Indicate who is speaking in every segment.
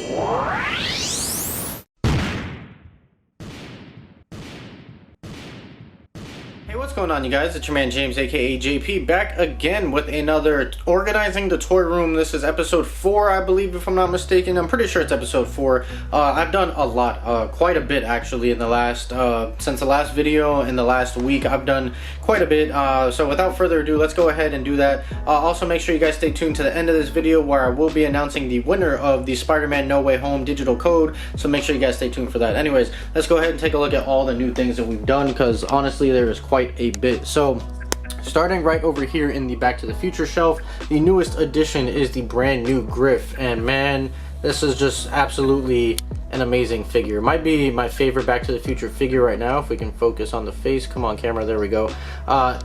Speaker 1: Hey, what's going on, you guys? It's your man James, aka JP, back again with another Organizing the Toy Room. This is episode 4, I believe, if I'm not mistaken. I'm pretty sure it's episode 4. I've done a lot, quite a bit actually in the last, since the last video in the last week. I've done quite a bit, so without further ado, let's go ahead and do that. Also, make sure you guys stay tuned to the end of this video where I will be announcing the winner of the Spider-Man No Way Home digital code, so make sure you guys stay tuned for that. Anyways, let's go ahead and take a look at all the new things that we've done, because honestly, there is quite a bit. So starting right over here in the Back to the Future shelf, the newest addition is the brand new Griff, and man, this is just absolutely an amazing figure. Might be my favorite Back to the Future figure right now, if we can focus on the face. Come on, camera, there we go.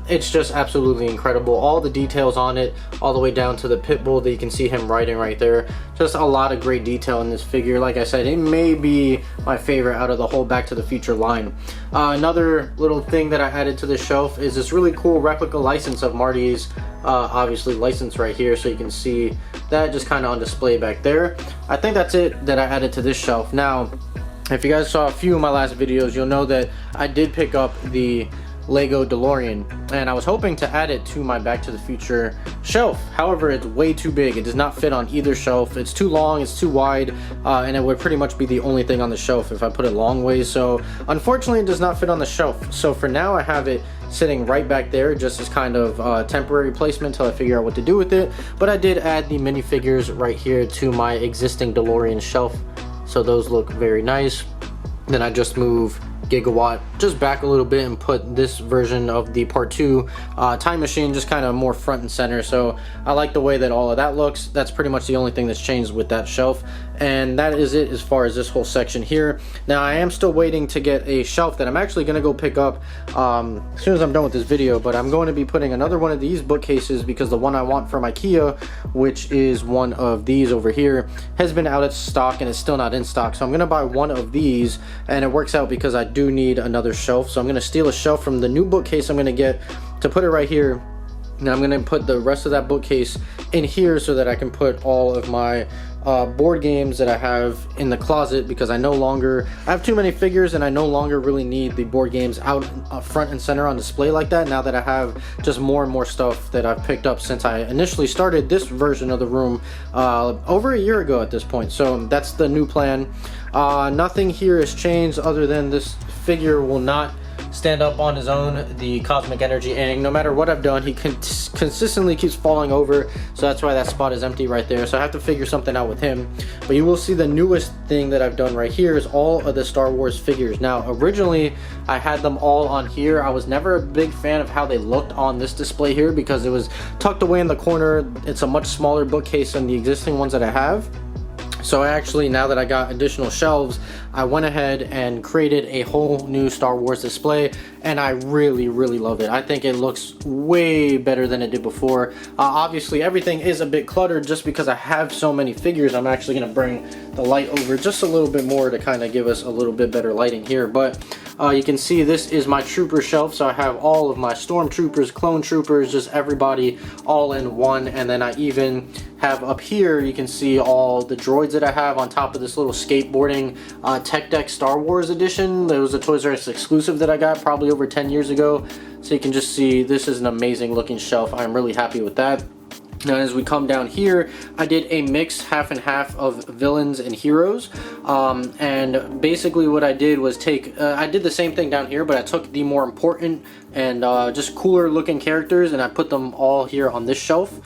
Speaker 1: It's just absolutely incredible. All the details on it, all the way down to the pit bull that you can see him riding right there. Just a lot of great detail in this figure. Like I said, it may be my favorite out of the whole Back to the Future line. Another little thing that I added to the shelf is this really cool replica license of Marty's obviously license right here, so you can see that just kind of on display back there. I think that's it that I added to this shelf. Now, if you guys saw a few of my last videos, you'll know that I did pick up the Lego DeLorean, and I was hoping to add it to my Back to the Future shelf. However, it's way too big. It does not fit on either shelf. It's too long, it's too wide, and it would pretty much be the only thing on the shelf if I put it long ways. So unfortunately, it does not fit on the shelf. So for now, I have it sitting right back there just as kind of temporary placement until I figure out what to do with it. But I did add the minifigures right here to my existing DeLorean shelf, so those look very nice. Then I just move Gigawatt just back a little bit and put this version of the part 2 time machine just kind of more front and center. So I like the way that all of that looks. That's pretty much the only thing that's changed with that shelf, and that is it as far as this whole section here. Now I am still waiting to get a shelf that I'm actually going to go pick up as soon as I'm done with this video, but I'm going to be putting another one of these bookcases because the one I want from IKEA, which is one of these over here, has been out of stock and it's still not in stock. So I'm going to buy one of these, and it works out because I do need another shelf. So I'm going to steal a shelf from the new bookcase I'm going to get to put it right here, and I'm going to put the rest of that bookcase in here so that I can put all of my board games that I have in the closet, because I have too many figures and I no longer really need the board games out front and center on display like that, now that I have just more and more stuff that I've picked up since I initially started this version of the room over a year ago at this point. So that's the new plan. Nothing here has changed other than this figure will not stand up on his own, the Cosmic Energy Aang. No matter what I've done, he consistently keeps falling over, so that's why that spot is empty right there. So I have to figure something out with him. But you will see the newest thing that I've done right here is all of the Star Wars figures. Now originally I had them all on here. I was never a big fan of how they looked on this display here because it was tucked away in the corner. It's a much smaller bookcase than the existing ones that I have. So actually, now that I got additional shelves, I went ahead and created a whole new Star Wars display, and I really love it. I think it looks way better than it did before. Obviously everything is a bit cluttered just because I have so many figures. I'm actually going to bring the light over just a little bit more to kind of give us a little bit better lighting here. But you can see this is my trooper shelf, so I have all of my stormtroopers, clone troopers, just everybody all in one. And then I even have up here, you can see all the droids that I have on top of this little skateboarding Tech Deck Star Wars edition. There was a Toys R Us exclusive that I got probably over 10 years ago. So you can just see this is an amazing looking shelf. I'm really happy with that. Now as we come down here, I did a mix half and half of villains and heroes, and basically what I did was I did the same thing down here, but I took the more important and just cooler looking characters and I put them all here on this shelf,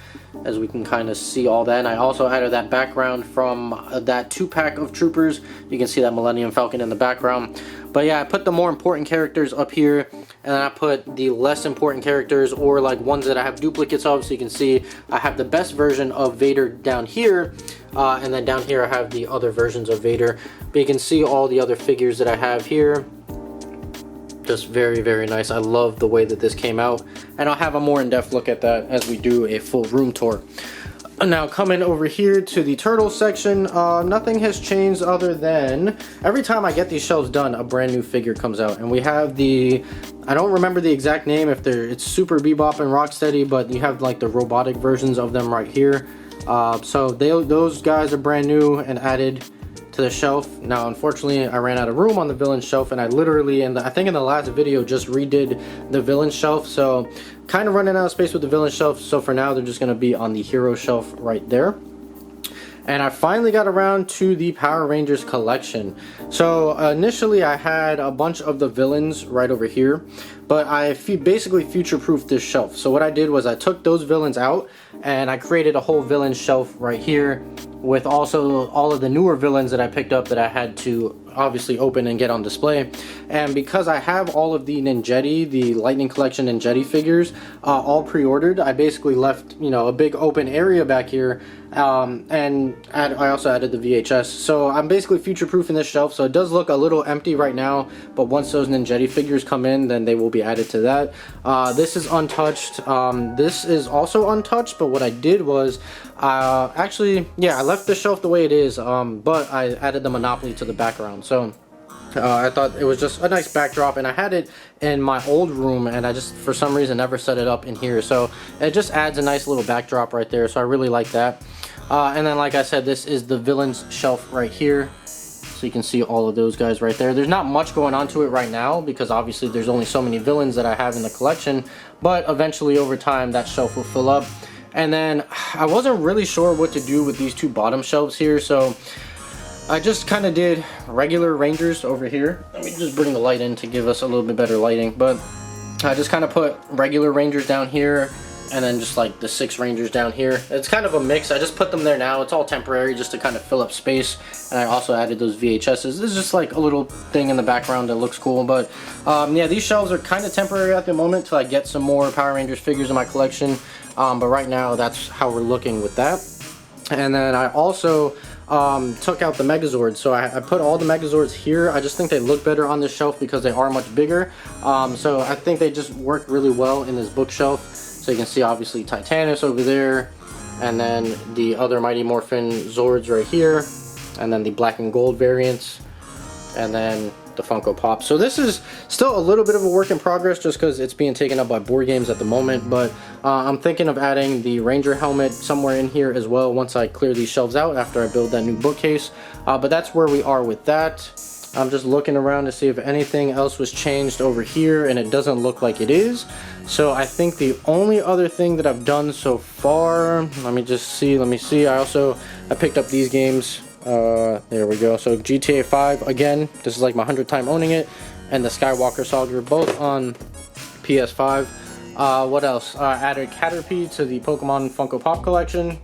Speaker 1: as we can kind of see all that. And I also added that background from that 2-pack of troopers. You can see that Millennium Falcon in the background. But yeah, I put the more important characters up here, and then I put the less important characters, or like ones that I have duplicates of. So you can see I have the best version of Vader down here, and then down here I have the other versions of Vader. But you can see all the other figures that I have here. Just very nice. I love the way that this came out, and I'll have a more in-depth look at that as we do a full room tour. Now coming over here to the turtle section, nothing has changed other than every time I get these shelves done, a brand new figure comes out. And we have the, I don't remember the exact name, if it's Super Bebop and Rocksteady, but you have like the robotic versions of them right here. So those guys are brand new and added to the shelf. Now unfortunately I ran out of room on the villain shelf, and I literally I think in the last video just redid the villain shelf, so kind of running out of space with the villain shelf. So for now they're just going to be on the hero shelf right there. And I finally got around to the Power Rangers collection. So initially I had a bunch of the villains right over here, but I basically future-proofed this shelf. So what I did was I took those villains out and I created a whole villain shelf right here with also all of the newer villains that I picked up that I had to obviously open and get on display. And because I have all of the Ninjetti, the Lightning Collection Ninjetti figures, all pre-ordered, I basically left, you know, a big open area back here, and I also added the VHS. So I'm basically future-proofing this shelf, so it does look a little empty right now, but once those Ninjetti figures come in, then they will be added to that. This is untouched. This is also untouched, but what I did was, actually, yeah, I left the shelf the way it is, but I added the Monopoly to the background. So I thought it was just a nice backdrop, and I had it in my old room, and I just for some reason never set it up in here, so it just adds a nice little backdrop right there, so I really like that. And then like I said, this is the villains shelf right here, so you can see all of those guys right there. There's not much going on to it right now because obviously there's only so many villains that I have in the collection, but eventually over time that shelf will fill up. And then I wasn't really sure what to do with these two bottom shelves here, so I just kind of did regular Rangers over here. Let me just bring the light in to give us a little bit better lighting, but I just kind of put regular Rangers down here and then just like the 6 Rangers down here. It's kind of a mix. I just put them there now. It's all temporary just to kind of fill up space, and I also added those VHSs. This is just like a little thing in the background that looks cool, but yeah, these shelves are kind of temporary at the moment till I get some more Power Rangers figures in my collection, but right now that's how we're looking with that. And then I also took out the Megazords, so I put all the Megazords here. I just think they look better on this shelf because they are much bigger, so I think they just work really well in this bookshelf. So you can see obviously Titanus over there, and then the other Mighty Morphin Zords right here, and then the black and gold variants, and then the Funko Pop. So this is still a little bit of a work in progress just because it's being taken up by board games at the moment, but I'm thinking of adding the Ranger helmet somewhere in here as well once I clear these shelves out after I build that new bookcase. But that's where we are with that. I'm just looking around to see if anything else was changed over here, and it doesn't look like it is. So I think the only other thing that I've done so far, let me see, I picked up these games. There we go. So GTA 5, again, this is like my 100th time owning it, and the Skywalker Saga, both on PS5. What else? I added Caterpie to the Pokemon Funko Pop collection.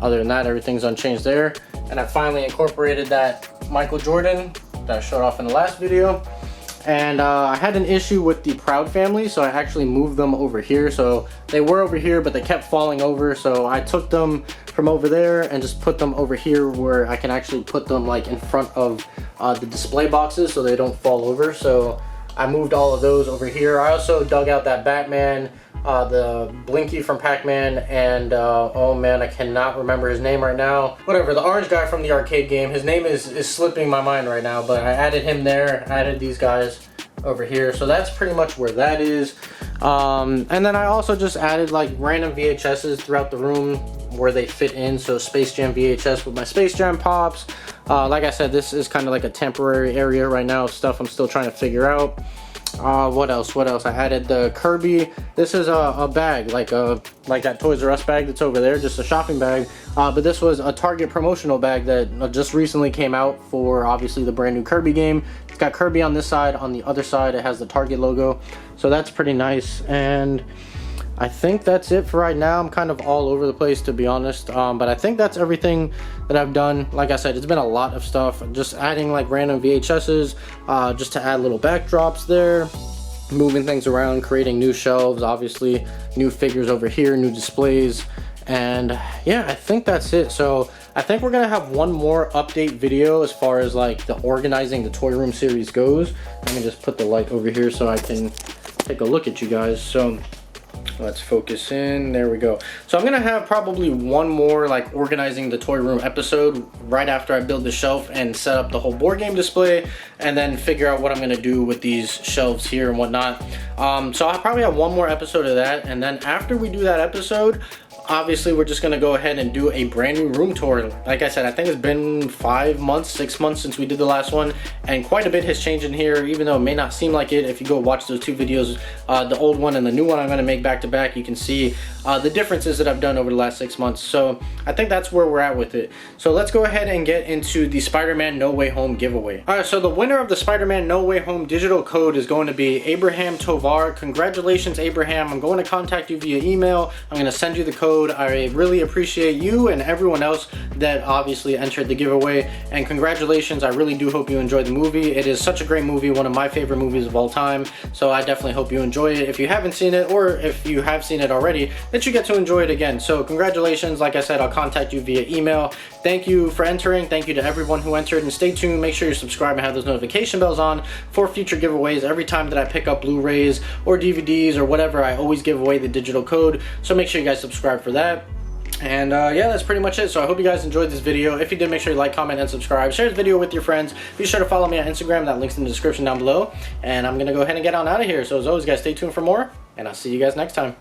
Speaker 1: Other than that, everything's unchanged there. And I finally incorporated that Michael Jordan that I showed off in the last video. And I had an issue with the Proud family, so I actually moved them over here. So they were over here, but they kept falling over, so I took them from over there and just put them over here where I can actually put them like in front of the display boxes so they don't fall over. So I moved all of those over here. I also dug out that Batman, the Blinky from Pac-Man, and oh man, I cannot remember his name right now. Whatever, the orange guy from the arcade game. His name is slipping my mind right now, but I added him there. I added these guys over here, so that's pretty much where that is. And then I also just added like random VHSs throughout the room where they fit in. So Space Jam VHS with my Space Jam pops. Like I said, this is kind of like a temporary area right now of stuff I'm still trying to figure out. What else? I added the Kirby. This is a bag, like that Toys R Us bag that's over there, just a shopping bag. But this was a Target promotional bag that just recently came out for obviously the brand new Kirby game. It's got Kirby on this side. On the other side, it has the Target logo. So that's pretty nice. And I think that's it for right now. I'm kind of all over the place, to be honest, but I think that's everything that I've done. Like I said, it's been a lot of stuff, just adding like random VHSs just to add little backdrops there, moving things around, creating new shelves, obviously new figures over here, new displays, and yeah, I think that's it. So I think we're gonna have one more update video as far as like the organizing the toy room series goes. Let me just put the light over here so I can take a look at you guys. So let's focus in. There we go. So I'm gonna have probably one more like organizing the toy room episode right after I build the shelf and set up the whole board game display, and then figure out what I'm gonna do with these shelves here and whatnot. So I'll probably have one more episode of that, and then after we do that episode, obviously we're just gonna go ahead and do a brand new room tour. Like I said, I think it's been 5 months, 6 months since we did the last one, and quite a bit has changed in here, even though it may not seem like it. If you go watch those 2 videos, the old one and the new one I'm gonna make back to back, you can see the differences that I've done over the last 6 months. So I think that's where we're at with it. So let's go ahead and get into the Spider-Man No Way Home giveaway. All right, so the winner of the Spider-Man No Way Home digital code is going to be Abraham Tovar. Congratulations, Abraham. I'm going to contact you via email. I'm going to send you the code. I really appreciate you and everyone else that obviously entered the giveaway, and congratulations. I really do hope you enjoyed the movie. It is such a great movie, one of my favorite movies of all time, so I definitely hope you enjoy it. If you haven't seen it, or if you have seen it already, that you get to enjoy it again. So congratulations. Like I said, I'll contact you via email. Thank you for entering. Thank you to everyone who entered, and stay tuned. Make sure you subscribe and have those notification bells on for future giveaways. Every time that I pick up Blu-rays or DVDs or whatever, I always give away the digital code, so make sure you guys subscribe for that. And yeah, that's pretty much it. So I hope you guys enjoyed this video. If you did, make sure you like, comment, and subscribe. Share this video with your friends. Be sure to follow me on Instagram. That link's in the description down below. And I'm gonna go ahead and get on out of here. So as always, guys, stay tuned for more, and I'll see you guys next time.